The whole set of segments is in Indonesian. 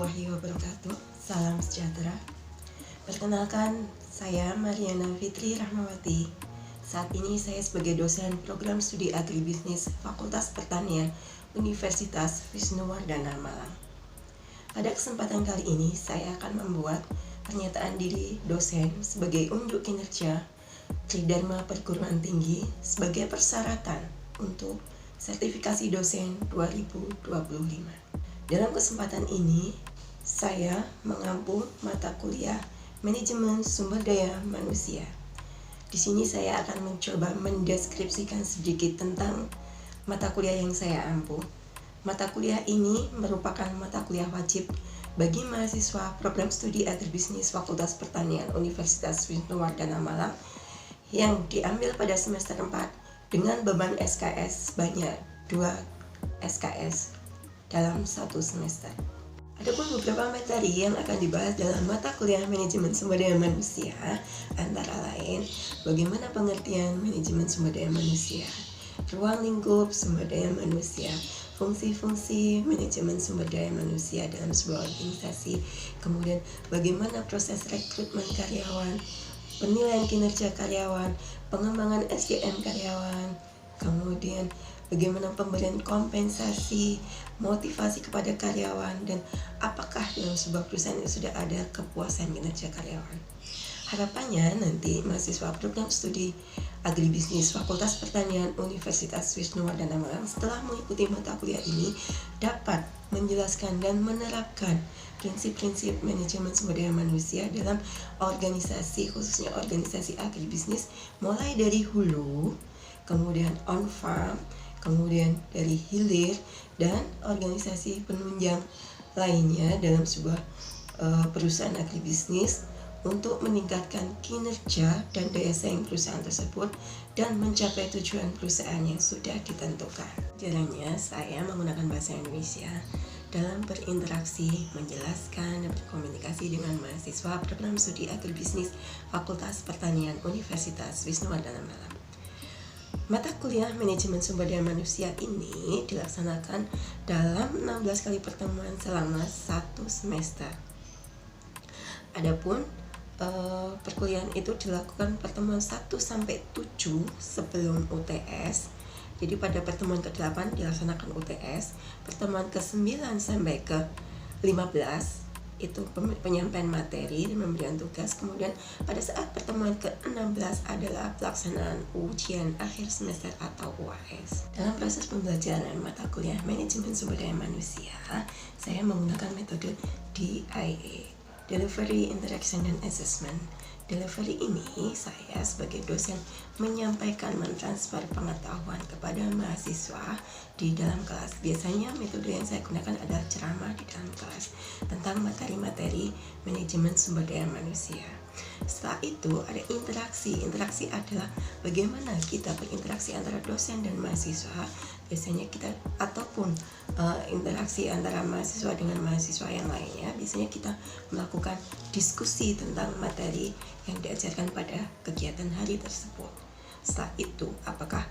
warahmatullahi wabarakatuh. Salam sejahtera. Perkenalkan, saya Mariana Fitri Rahmawati. Saat ini saya sebagai dosen program studi agribisnis Fakultas Pertanian Universitas Wisnuwardana Malang. Pada kesempatan kali ini saya akan membuat pernyataan diri dosen sebagai unjuk kinerja Tridharma Perguruan Tinggi sebagai persyaratan untuk sertifikasi dosen 2025. Dalam kesempatan ini, saya mengampu mata kuliah Manajemen Sumber Daya Manusia. Di sini saya akan mencoba mendeskripsikan sedikit tentang mata kuliah yang saya ampu. Mata kuliah ini merupakan mata kuliah wajib bagi mahasiswa program studi agribisnis Fakultas Pertanian Universitas Wisnuwardana Malang yang diambil pada semester 4 dengan beban SKS sebanyak 2 SKS dalam satu semester. Adapun beberapa materi yang akan dibahas dalam mata kuliah Manajemen Sumber Daya Manusia antara lain bagaimana pengertian manajemen sumber daya manusia, ruang lingkup sumber daya manusia, fungsi-fungsi manajemen sumber daya manusia dalam sebuah organisasi, kemudian bagaimana proses rekrutmen karyawan, penilaian kinerja karyawan, pengembangan SDM karyawan, kemudian bagaimana pemberian kompensasi, motivasi kepada karyawan, dan apakah dalam sebuah perusahaan itu sudah ada kepuasan kinerja karyawan. Harapannya nanti mahasiswa program studi agribisnis Fakultas Pertanian Universitas Wisnuwardana Malang setelah mengikuti mata kuliah ini dapat menjelaskan dan menerapkan prinsip-prinsip manajemen sumber daya manusia dalam organisasi, khususnya organisasi agribisnis, mulai dari hulu, kemudian on farm, kemudian dari hilir, dan organisasi penunjang lainnya dalam sebuah perusahaan agribisnis untuk meningkatkan kinerja dan daya saing perusahaan tersebut dan mencapai tujuan perusahaan yang sudah ditentukan. Caranya saya menggunakan bahasa Indonesia dalam berinteraksi, menjelaskan, dan berkomunikasi dengan mahasiswa program studi agribisnis Fakultas Pertanian Universitas Wisnuwardana Malang. Mata kuliah Manajemen Sumber Daya Manusia ini dilaksanakan dalam 16 kali pertemuan selama satu semester. Adapun perkuliahan itu dilakukan pertemuan 1-7 sebelum UTS. Jadi pada pertemuan ke-8 dilaksanakan UTS, pertemuan ke-9 sampai ke-15 itu penyampaian materi dan pemberian tugas. Kemudian pada saat pertemuan ke-16 adalah pelaksanaan ujian akhir semester atau UAS. Dalam proses pembelajaran mata kuliah Manajemen Sumber Daya Manusia, saya menggunakan metode DIA, Delivery, Interaction, dan Assessment. Delivery ini saya sebagai dosen menyampaikan, mentransfer pengetahuan kepada mahasiswa di dalam kelas. Biasanya metode yang saya gunakan adalah ceramah di dalam kelas tentang materi-materi manajemen sumber daya manusia. Setelah itu ada interaksi. Interaksi adalah bagaimana kita berinteraksi antara dosen dan mahasiswa. Biasanya kita ataupun interaksi antara mahasiswa dengan mahasiswa yang lainnya. Biasanya kita melakukan diskusi tentang materi yang diajarkan pada kegiatan hari tersebut. Setelah itu, apakah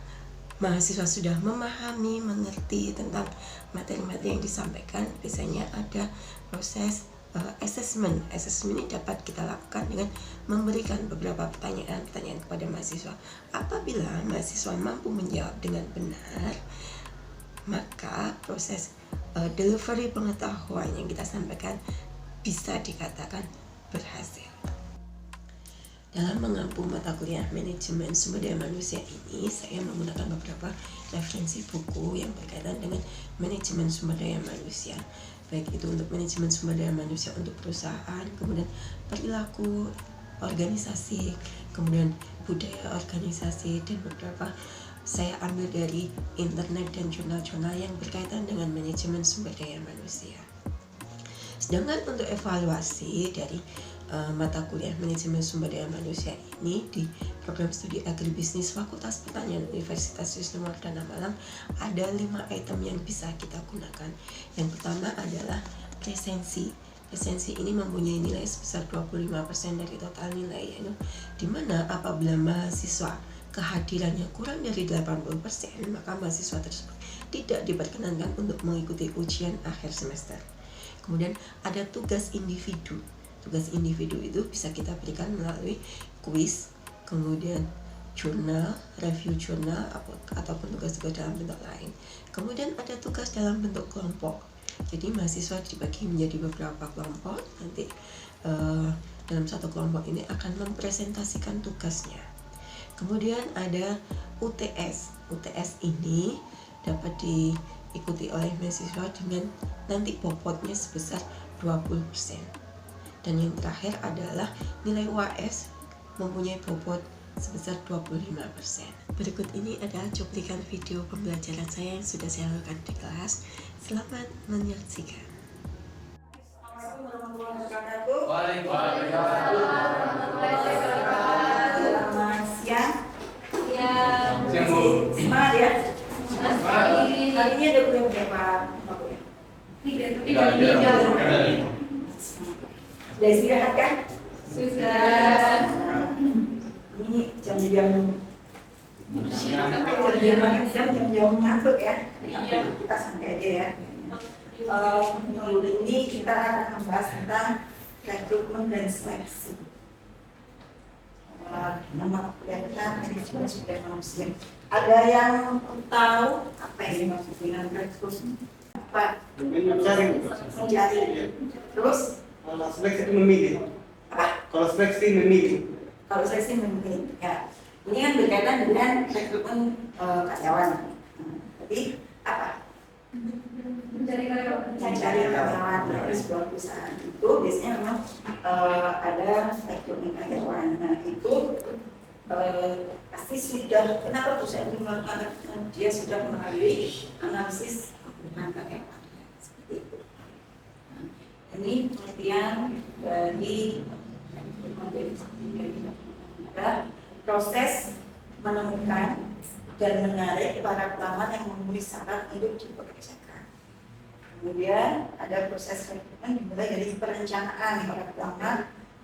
mahasiswa sudah memahami, mengerti tentang materi-materi yang disampaikan? Biasanya ada proses assessment. Assessment ini dapat kita lakukan dengan memberikan beberapa pertanyaan kepada mahasiswa. Apabila mahasiswa mampu menjawab dengan benar, maka proses delivery pengetahuan yang kita sampaikan bisa dikatakan berhasil. Dalam mengampu mata kuliah Manajemen Sumber Daya Manusia ini, saya menggunakan beberapa referensi buku yang berkaitan dengan manajemen sumber daya manusia, baik itu untuk manajemen sumber daya manusia untuk perusahaan, kemudian perilaku organisasi, kemudian budaya organisasi, dan beberapa saya ambil dari internet dan jurnal-jurnal yang berkaitan dengan manajemen sumber daya manusia. Sedangkan untuk evaluasi dari mata kuliah Manajemen Sumber Daya Manusia ini di program studi agribisnis Fakultas Pertanian Universitas Wisnuwardana Malang ada 5 item yang bisa kita gunakan. Yang pertama adalah presensi. Presensi ini mempunyai nilai sebesar 25% dari total nilai, yaitu dimana apabila mahasiswa kehadirannya kurang dari 80%, maka mahasiswa tersebut tidak diperkenankan untuk mengikuti ujian akhir semester. Kemudian ada tugas individu. Tugas individu itu bisa kita berikan melalui kuis, kemudian jurnal, review jurnal, ataupun tugas-tugas dalam bentuk lain. Kemudian ada tugas dalam bentuk kelompok. Jadi mahasiswa dibagi menjadi beberapa kelompok. Nanti dalam satu kelompok ini akan mempresentasikan tugasnya. Kemudian ada UTS. UTS ini dapat diikuti oleh mahasiswa dengan nanti bobotnya sebesar 20%. Dan yang terakhir adalah nilai UAS mempunyai bobot sebesar 25%. Berikut ini adalah cuplikan video pembelajaran saya yang sudah saya lakukan di kelas. Selamat menyaksikan. Selamat siang. Semangat ya. Hari ini ada kuliah berapa? Tiga. Sudah istirahat kan? Sudah. Ini jam-jam ngantuk ya. Kita santai aja ya. Minggu ini kita akan membahas tentang rekrutmen dan seleksi. Nama kuliah kita manajemen sumber daya manusia. Ada yang tahu apa yang dimaksud dengan rekrutmen? Apa? Mencari. Terus? Kalau seleksi memilih. Apa? Kalau seleksi memilih. Kalau seleksi memilih. Ya. Ini kan berkaitan dengan rekrutmen karyawan. Tapi apa? Mencari karyawan dari sebuah perusahaan itu biasanya memang ada rekrutmen karyawan. Nah itu pasti sudah, kenapa perusahaan itu melakukan, dia sudah melalui analisis kebutuhan karyawan seperti itu. Nah, ini pengertian dari proses menemukan dan menarik para pelamar yang memenuhi syarat untuk dipekerjakan. Kemudian ada proses rekrutmen dimulai dari perencanaan para pelamar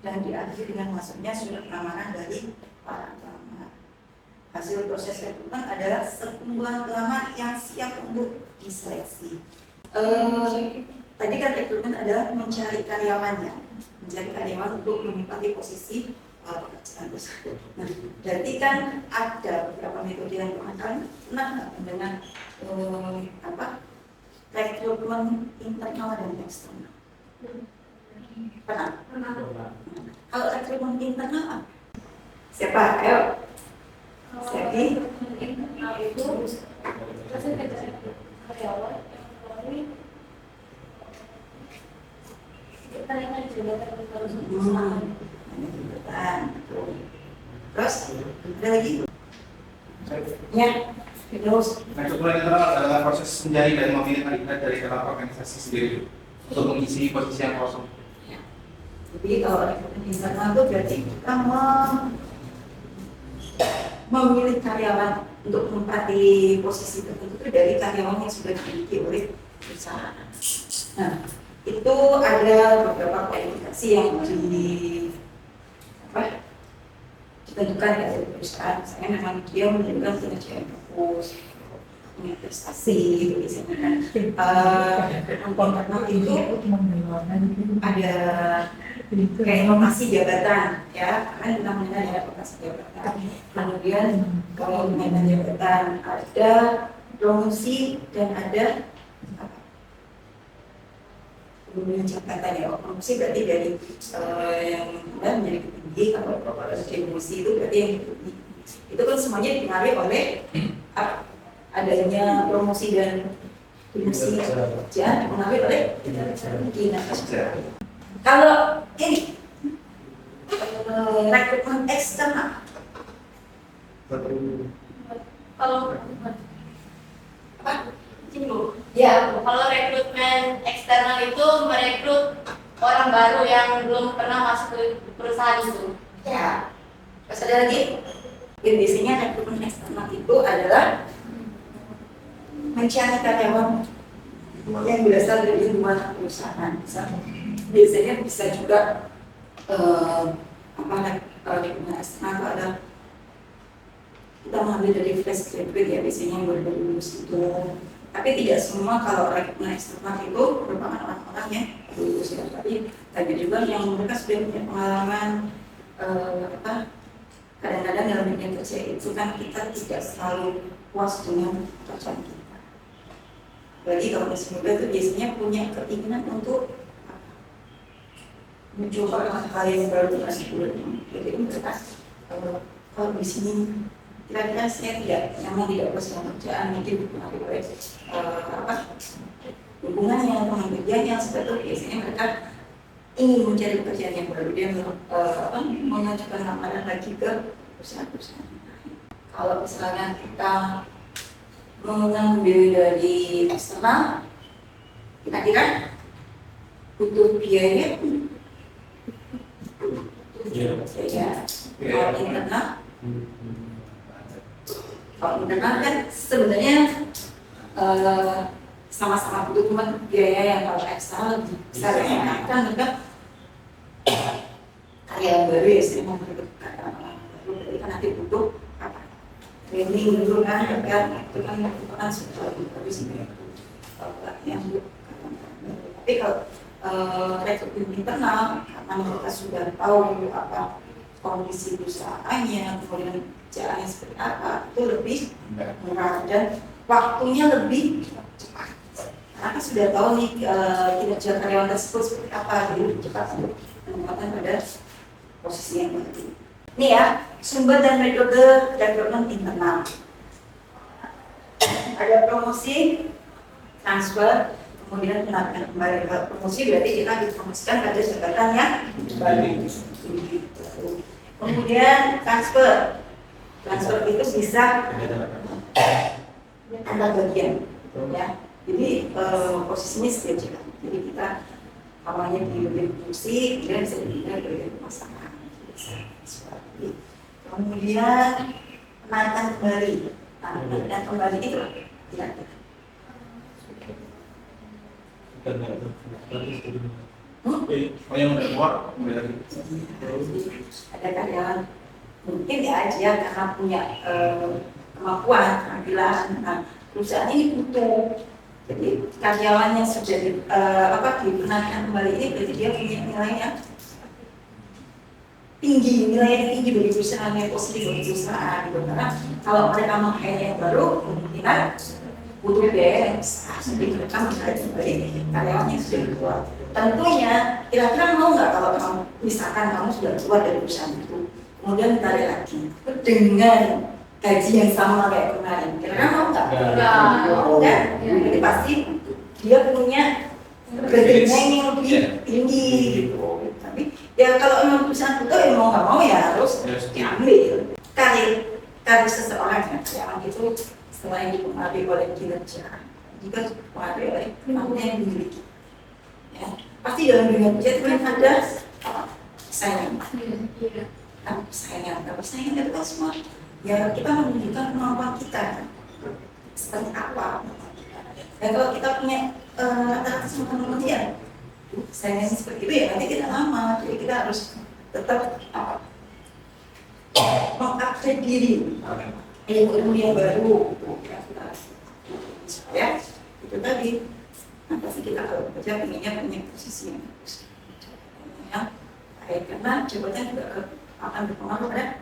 dan diakhiri dengan masuknya surat lamaran dari para pelamar. Hasil proses rekrutmen adalah sekumpulan pelamar yang siap untuk diseleksi. Tadi kan rekrutmen adalah mencari karyawannya, mencari karyawan untuk menempati posisi pekerjaan tersebut. Nah, berarti kan ada beberapa metode yang digunakan. Nah, dengan rekrutmen internal dan eksternal. Pernah? Kalau rekrutmen internal apa? Siapa? Ayo. Siapa? Internal itu proses kerja karyawan yang melalui jabatan perusahaan. Terus ada lagi? Ya. Terus Rekrutmen internal adalah proses mencari dan memilih kandidat dari dalam organisasi sendiri untuk mengisi posisi yang kosong. jadi kalau rekrutmen internal itu berarti kita memilih karyawan untuk menempati posisi tertentu itu dari karyawan yang sudah dimiliki oleh perusahaan. Nah, itu ada beberapa kualifikasi yang ditentukan dari perusahaan. Saya memang dia menunjukkan kinerja yang bagus, punya prestasi gitu biasanya kan. Internal itu ada kayak rotasi jabatan ya, kan kita mengenal ada rotasi jabatan. Kemudian kalau mengenal jabatan ada promosi dan ada kemudian jabatan ya. Promosi berarti dari yang rendah menjadi tinggi. Kalau promosi itu berarti yang tinggi. Itu kan semuanya dipengaruhi oleh adanya promosi dan promosi kerja dipengaruhi oleh kinerja. Kalau ini rekrutmen eksternal, Kalau apa? ya, kalau rekrutmen eksternal itu merekrut orang baru yang belum pernah masuk ke perusahaan itu. Ya. Terus ada lagi? Ya, biasanya rekrutmen eksternal itu adalah mencari karyawan yang berasal dari luar perusahaan. Biasanya bisa juga rekrutmen eksternal itu ada kita mengambil dari fresh graduate ya, biasanya yang baru lulus itu. Tapi tidak semua kalau rekrutmen eksternal itu merupakan orang-orang yang lulus ya. Tapi ada juga yang mereka sudah punya pengalaman kadang-kadang dalam dunia kerja itu kan kita tidak selalu puas dengan pekerjaan kita. Bagi kalau masih muda itu biasanya punya keinginan untuk mencoba hal yang baru dengan sebelumnya. Jadi mereka kalau di sini kira-kira saya tidak puas dengan kerjaan, mungkin dipengaruhi oleh hubungannya dengan kerjanya, seperti itu biasanya mereka ingin mencari pekerjaan yang baru, dia mengajukan lamaran lagi ke perusahaan-perusahaan. Kalau misalnya kita mengambil dari eksternal, kira-kira butuh biaya. Kalau internal kan sebenarnya sama-sama butuh, cuma biaya yang kalau eksternal besar ya, kan mereka karyawan baru ya, sering membutuhkan karyawan baru, berarti kan nanti butuh training dulu kan, itu kan merupakan suatu habis yang tapi kalau rekrutmen internal karena mereka sudah tahu apa kondisi perusahaannya, kemudian kerjaannya seperti apa, itu lebih murah dan waktunya lebih cepat. Karena sudah tahu nih kinerja karyawan tersebut seperti apa, jadi lebih cepat untuk menempatkan pada posisi yang baru. Ini ya, sumber dan metode rekrutmen internal. Ada promosi, transfer, kemudian penarikan kembali. Promosi berarti kita dipromosikan pada jabatan yang baru. Kemudian transfer itu bisa antar bagian, ya. Jadi posisinya sejajar. Jadi kita awalnya di bagian fungsi, kemudian bisa dipindah ke bagian pemasangan. Kemudian penarikan kembali. Penarikan kembali itu tidak. Oh yang udah keluar, ada karyawan mungkin ya dia karena punya kemampuan, keterampilan, perusahaan ini butuh. Jadi karyawan yang sudah dibenarkan kembali ini berarti dia punya nilai yang tinggi, bagi perusahaan, yang positif bagi perusahaan. Karena kalau mereka meng-hire yang baru, kemungkinan butuh biaya yang besar. Jadi mereka meng-hire kembali karyawan yang sudah keluar. Tentunya, kira-kira mau nggak kalau kamu, misalkan kamu sudah keluar dari perusahaan itu, kemudian ditarik lagi dengan gaji yang sama kayak kemarin, kira-kira mau nggak? Mau kan? Jadi pasti dia punya gajinya yang lebih tinggi gitu. Tapi ya kalau memang perusahaan butuh ya mau nggak mau ya harus diambil. Karir seseorang yang itu selain dipengaruhi oleh kinerja, juga dipengaruhi oleh kemampuan yang dimiliki. Ya, pasti dalam dunia kerja itu kan ada persaingan. Persaingan itu kan semua. Ya kita menunjukkan kemampuan kita seperti apa. Dan kalau kita punya rata-rata sama teman-teman dia, persaingan seperti itu ya nanti kita lama. Jadi kita harus tetap mengupgrade diri. Ilmu yang baru. Ya, itu tadi. Pasti kita kalau bekerja pengennya punya posisi yang bagus, yang baik, karena jabatan juga akan berpengaruh pada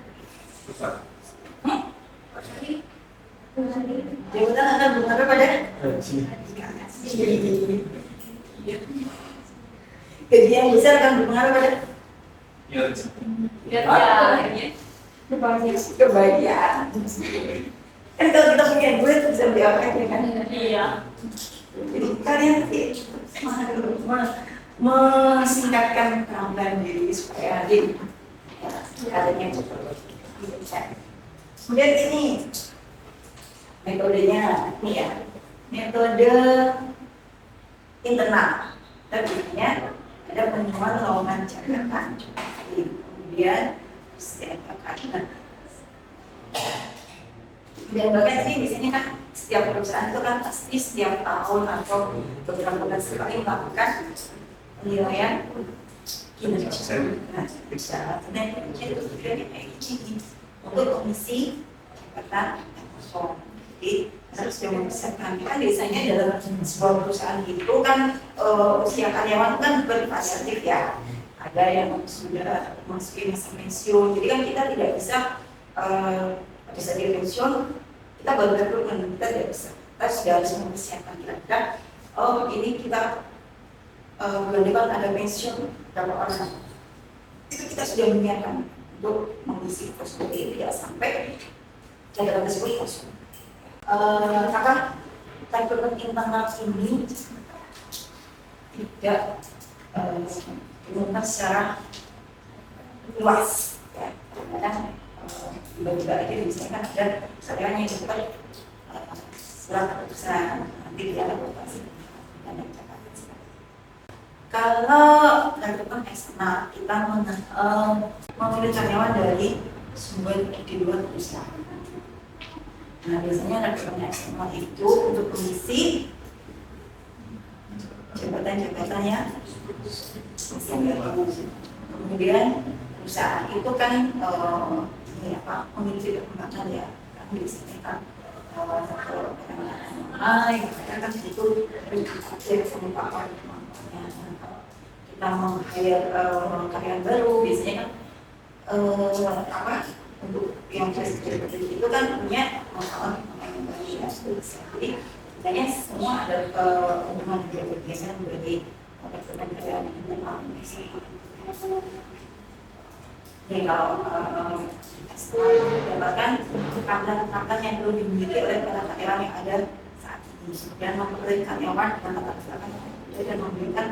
jabatan akan berpengaruh pada gaji yang besar akan berpengaruh pada kebahagiaan. Kan kalau kita punya duit bisa beli apa aja kan? Iya. Jadi kalian mensingkatkan keterampilan diri supaya nanti adanya bisa. Kemudian ini metodenya, ini ya metode internal. Tadinya ada penemuan lowongan jabatan, kemudian dan bahkan sih biasanya kan setiap perusahaan itu kan pasti setiap tahun atau beberapa bulan sekali melakukan penilaian kinerja. Nah, kinerja itu sebenarnya kayak gini untuk komisi jabatan kosong. Jadi harus sudah mempersiapkan. Kan biasanya dalam sebuah perusahaan itu kan usia karyawan kan bervariatif ya. Ada yang sudah masukin masa pensiun. Jadi kan kita tidak bisa pada saat dia pensiun kita baru rekrutmen, kita tidak bisa. Kita sudah harus mempersiapkan kira-kira. Oh ini kita bulan depan ada pensiun berapa orang. Itu kita sudah menyiapkan untuk mengisi pos itu ya sampai jabatan tersebut kosong. Karena rekrutmen internal ini tidak diumumkan secara luas ya. Kadang tiba-tiba aja misalnya kan ada karyawan yang cepat surat keputusan nanti dia lakukan dan kalau rekrutmen eksternal kita memilih karyawan dari sumber di luar perusahaan. Nah biasanya rekrutmen eksternal itu untuk mengisi jabatan-jabatannya. Kemudian perusahaan itu kan memiliki perkembangan ya, kan biasanya kan kan itu update sama Pak kita meng-hire karyawan baru biasanya kan untuk yang fresh graduate itu kan punya masalah yang baru ya. Jadi biasanya semua ada hubungan biasanya berbagai rekrutmen karyawan internal. Jadi kalau mendapatkan kekuatan yang perlu dimiliki oleh para karyawan yang ada saat ini dan memperoleh karyawan dan latar-belakang dan memberikan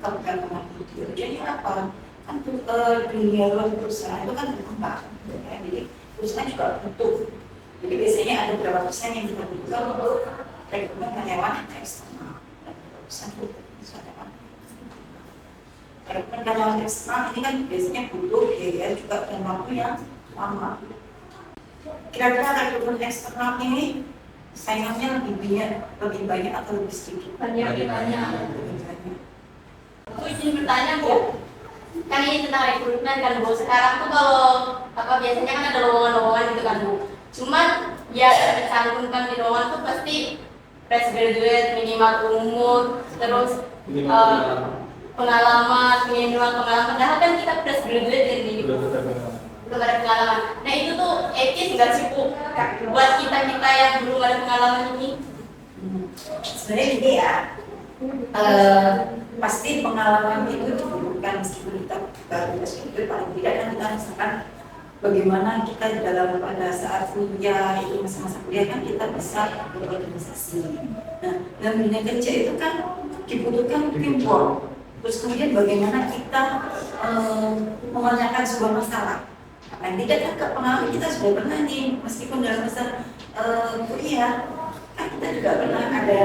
keberagaman itu. Jadi apa? Kan dunia luar perusahaan itu kan berkembang, ya. Jadi perusahaan juga butuh. Jadi biasanya ada beberapa persen yang kita butuhkan untuk rekrutmen karyawan eksternal. Dan perusahaan butuh rekrutmen karyawan eksternal ini kan biasanya butuh biaya juga dan waktu yang lama. Kira-kira rekrutmen eksternal ini saingannya lebih banyak atau lebih sedikit? Banyak. Aku izin bertanya Bu, kan ini tentang rekrutmen kan Bu. Sekarang tuh kalau biasanya kan ada lowongan-lowongan gitu kan Bu. Cuman ya tercantumkan di lowongan tuh pasti fresh graduate, minimal umur, terus pengalaman, minimal pengalaman. Padahal kan kita fresh graduate ini belum ada pengalaman. Nah itu tuh etis nggak sih Bu buat kita yang belum ada pengalaman ini? Sebenarnya ini ya pasti pengalaman itu dibutuhkan meskipun kita baru itu paling tidak kan kita misalkan bagaimana kita dalam pada saat kuliah itu masa-masa kuliah kan kita bisa berorganisasi. Nah dalam dunia kerja itu kan dibutuhkan teamwork. Terus kemudian bagaimana kita memecahkan sebuah masalah. Nah, tidak kan pengalaman kita sudah pernah nih meskipun dalam masa kuliah kan kita juga pernah ada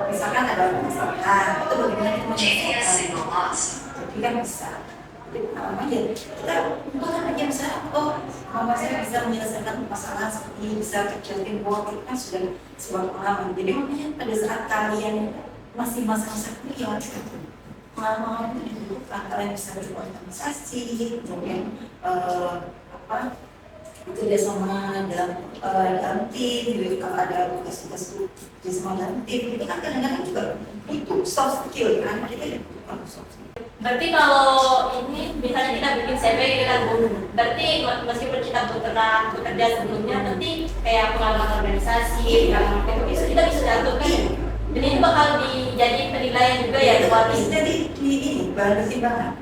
misalkan ada masalah itu bagaimana kita menyelesaikan. Jadi kan bisa. Jadi pengalaman ya kita bukan hanya bisa mama saya bisa menyelesaikan masalah seperti bisa kerja teamwork itu kan sudah sebuah pengalaman. Jadi makanya pada saat kalian masih masa-masa kuliah pengalaman itu dibutuhkan. Kalian bisa berorganisasi, kemudian bekerja sama dalam tim, jadi kalau ada tugas-tugas di semua dalam tim itu kan kadang-kadang juga butuh soft skill kan, kita butuh soft skill. Berarti kalau ini misalnya kita bikin CV gitu kan Bu, berarti meskipun kita bekerja sebelumnya, berarti kayak pengalaman organisasi, pengalaman itu kita bisa cantumkan. Dan ini bakal jadi penilaian juga ya buat jadi ini bahan pertimbangan.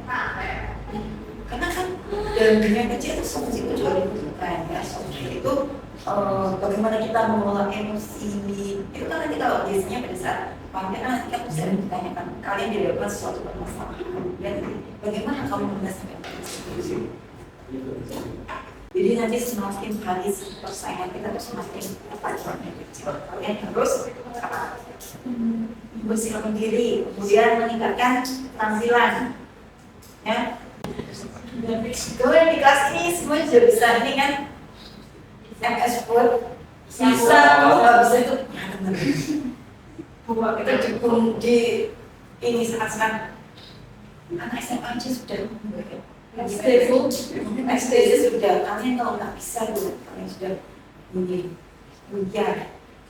Karena kan dalam dunia kerja itu soft skill juga dibutuhkan ya. Soft skill itu bagaimana kita mengelola emosi itu kan nanti kalau biasanya pada saat panggil nanti kan bisa ditanyakan kalian dihadapkan sesuatu permasalahan dan bagaimana kamu menyelesaikan itu. Jadi nanti semakin hari persaingan kita tuh semakin tajam. Kalian harus bersikap diri, kemudian meningkatkan penampilan, ya. Kemudian di kelas ini semua sudah bisa ini kan MS Word bisa, nggak bisa itu buat kita di ini sangat anak SMA aja sudah STJ sudah, kalian kalau nggak bisa dulu, kalian sudah buyar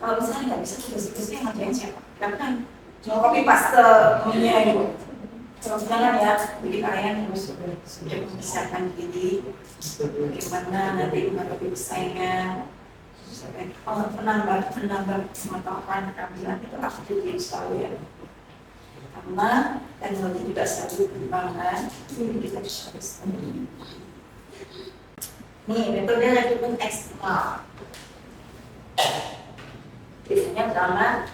Kalau misalnya nggak bisa tugas-tugasnya ngerjain siapa? Karena kan cuma copy paste punya gitu. Kalau misalnya ya bikin ayam harus sudah memisahkan diri, bagaimana nanti menghadapi pesaingnya, penambah pengetahuan keterampilan itu pasti selalu ya. Karena teknologi juga selalu berkembang, jadi kita bisa. Nih metode rekrutmen eksternal. Biasanya pertama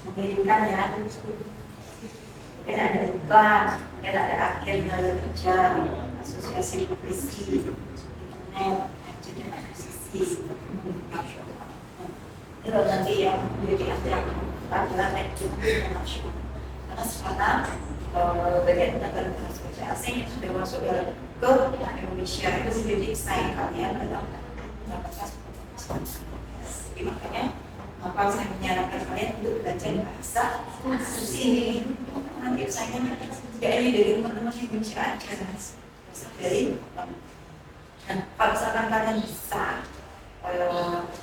mengirimkan ya, mungkin ada iklan, mungkin ada akhir dari kerja, asosiasi profesi, internet, jadi akuisisi, itu nanti yang menjadi yang adalah rekrutmen internasional. Karena sekarang bagian tenaga kerja asing yang sudah masuk ke Indonesia itu menjadi saing kalian dalam mendapatkan makanya apa saya menyarankan kalian untuk belajar bahasa sini nanti saingnya tidak ini dari teman-teman yang Indonesia aja dari dan kalau misalkan kalian bisa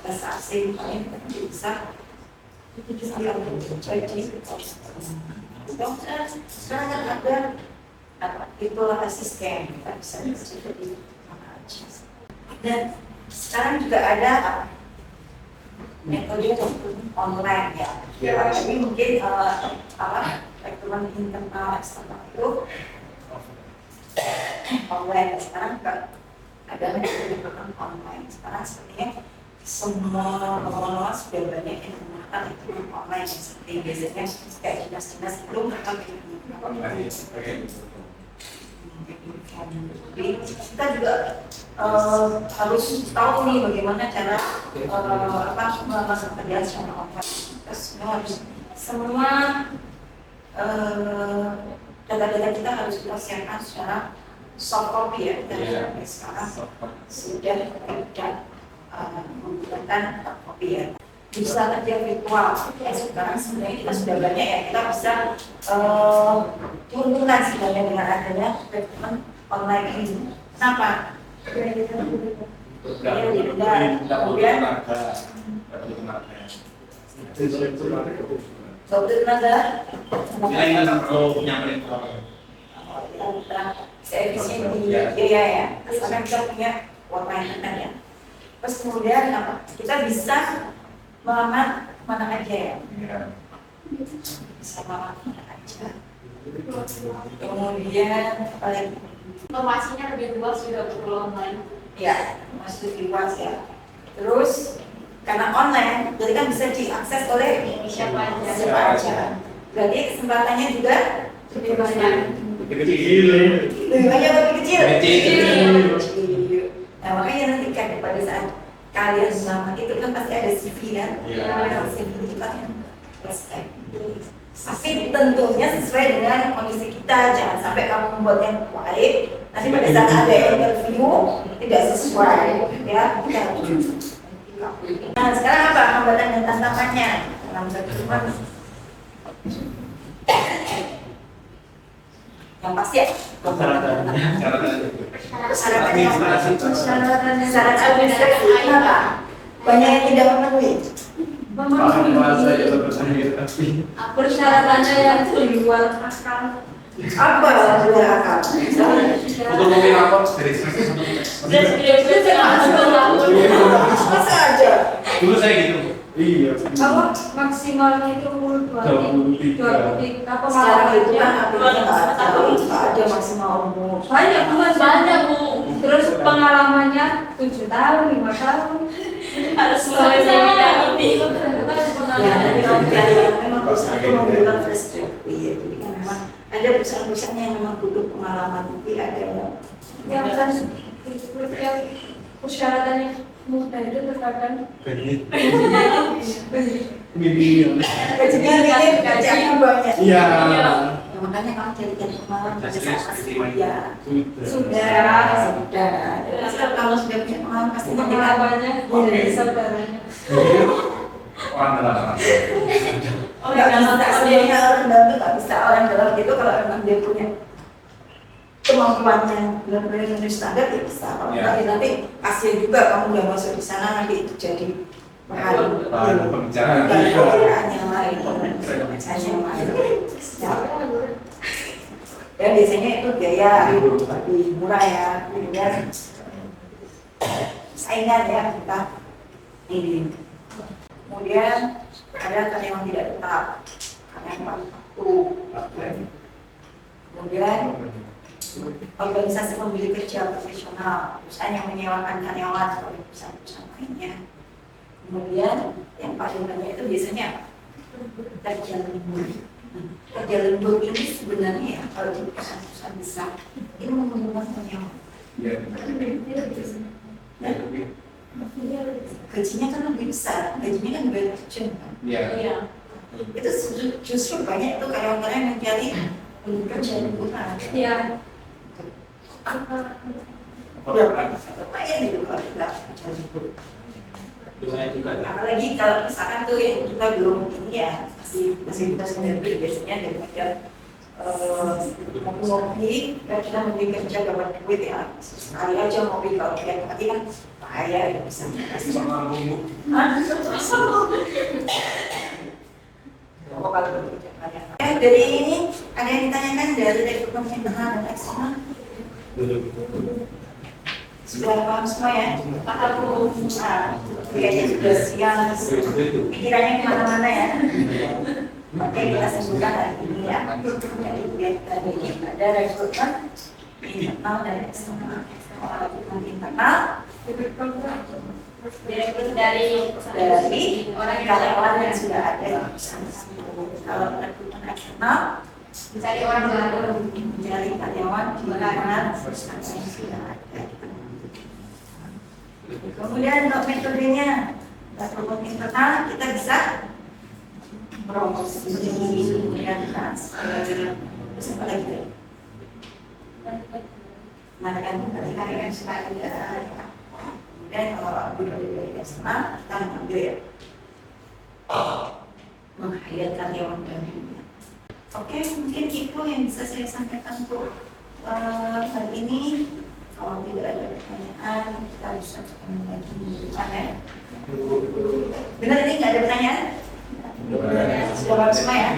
bahasa asing kalian bisa sekarang kan ada itulah asisten kita bisa jadi mana aja dan sekarang juga ada metode online ya. Jadi mungkin rekrutmen internal eksternal itu online. Sekarang ada metode online. Sekarang sepertinya semua orang sudah banyak yang menggunakan rekrutmen online seperti biasanya kayak dinas-dinas itu mereka jadi kita juga harus tahu nih bagaimana cara melakukan kerjaan secara online. Kita semua data-data kita harus kita siapkan secara soft copy ya. Dan sekarang sudah tidak menggunakan hard copy ya. Bisa kerja virtual. Sekarang sebenarnya kita sudah banyak ya. Kita bisa diuntungkan sebenarnya dengan adanya rekrutmen online ini. Kenapa? Kemudian dokter tenaga seefisien di area ya. Karena kita punya online ya. Terus kemudian apa? Kita bisa melamar mana aja ya. Bisa melamar mana aja. Kemudian informasinya lebih luas juga betul online. Ya, masih lebih luas ya. Terus karena online, jadi kan bisa diakses oleh siapa aja. Berarti kesempatannya juga Lebih banyak. lebih banyak lebih kecil. Kecil. Nah makanya nanti kan pada saat kalian melamar itu kan pasti ada CV kan. CV itu kan respect. Tapi tentunya sesuai dengan kondisi kita, jangan sampai kamu membuat yang baik. Nanti pada saat ada interview tidak sesuai, ya. Nah sekarang apa hambatan dan tantangannya? Yang pasti ya. Syarat administrasi apa? Banyak yang tidak memenuhi. Persyaratannya yang di luar akal. Apa luar akal? Untuk memilih rapor dari Masa aja? dulu saya gitu. Iya. Kalau maksimalnya itu umur 23. Apa Sekarang itu kan malah nggak ada maksimal umur. banyak Bu. Terus pengalamannya 7 tahun, 5 tahun. Harus selesai ini. Ya, tapi kalau kalian memang perusahaan itu membutuhkan fresh graduate, jadi kan memang ada perusahaan-perusahaan yang memang butuh pengalaman, tapi ada Yang kan yang persyaratannya mudah itu terkadang gajinya ini kerjanya banyak. Iya. Ya, makanya kamu jadikan pengalaman pada saat masih kuliah. Sudah. Terus kalau kamu sudah punya pengalaman pasti nanti pengalamannya dari saudaranya. Orang dalam. nggak bisa sendiri orang dalam itu nggak bisa orang dalam itu kalau memang dia punya kemampuannya benar-benar memenuhi standar ya bisa. Kalau nanti kasihan juga kamu udah masuk di sana nanti itu jadi bahan pembicaraan. Pembicaraan yang lain, pembicaraan yang lain. Dan biasanya itu biaya lebih murah ya, kemudian saingan ya kita ini. Kemudian ada karyawan tidak tetap, karyawan waktu. Kemudian organisasi pembeli kerja profesional, perusahaan yang menyewakan karyawan seperti perusahaan-perusahaan lainnya. Kemudian yang paling banyak itu biasanya kerja lembur. Kerja lembur ini sebenarnya ya, kalau di perusahaan-perusahaan besar ini menguntungkan karyawan. Gajinya kan lebih besar, gajinya kan lebih kecil kan. Iya. Itu justru banyak itu karyawan-karyawan yang mencari kerja lemburan. Iya. Lumayan itu kalau kita kerja lembur. Apalagi kalau misalkan tuh yang kita belum ini ya masih kita sendiri biasanya daripada ngopi kita mending kerja dapat duit ya sekali aja ngopi kalau tiap hari kan bahaya ya bisa dari ini ada yang ditanyakan dari rekrutmen internal dan eksternal sudah paham semua ya? Paham. Kayaknya sudah siang, pikirannya kemana-mana ya. Oke, kita sebutkan hari ini ya. Jadi ada rekrutmen internal dan eksternal. Rekrutmen internal Direkrut dari orang karyawan yang sudah ada di perusahaan. Kalau rekrutmen eksternal mencari orang baru. mencari karyawan di mana perusahaan yang sudah ada. Kemudian untuk metodenya, rekrutmen internal kita bisa promosi, kemudian transfer, terus apa lagi? Mengadakan karyawan yang sudah ada. Kemudian kalau dari eksternal kita mengambil meng-hire karyawan baru. Oke, mungkin itu yang bisa saya sampaikan untuk hari ini. Kalau tidak ada pertanyaan, kita bisa ketemu lagi di depan ya. Benar ini nggak ada pertanyaan? Sudah bagus semua ya?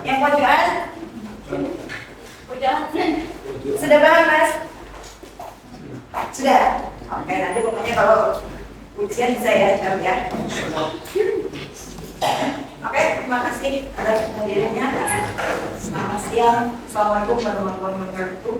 Yang pojokan? Udah. Sudah paham Mas? Sudah? Oke, nanti pokoknya kalau ujian bisa ya jawab ya. Oke, terima kasih atas hadirannya. Selamat siang. Assalamualaikum warahmatullahi wabarakatuh.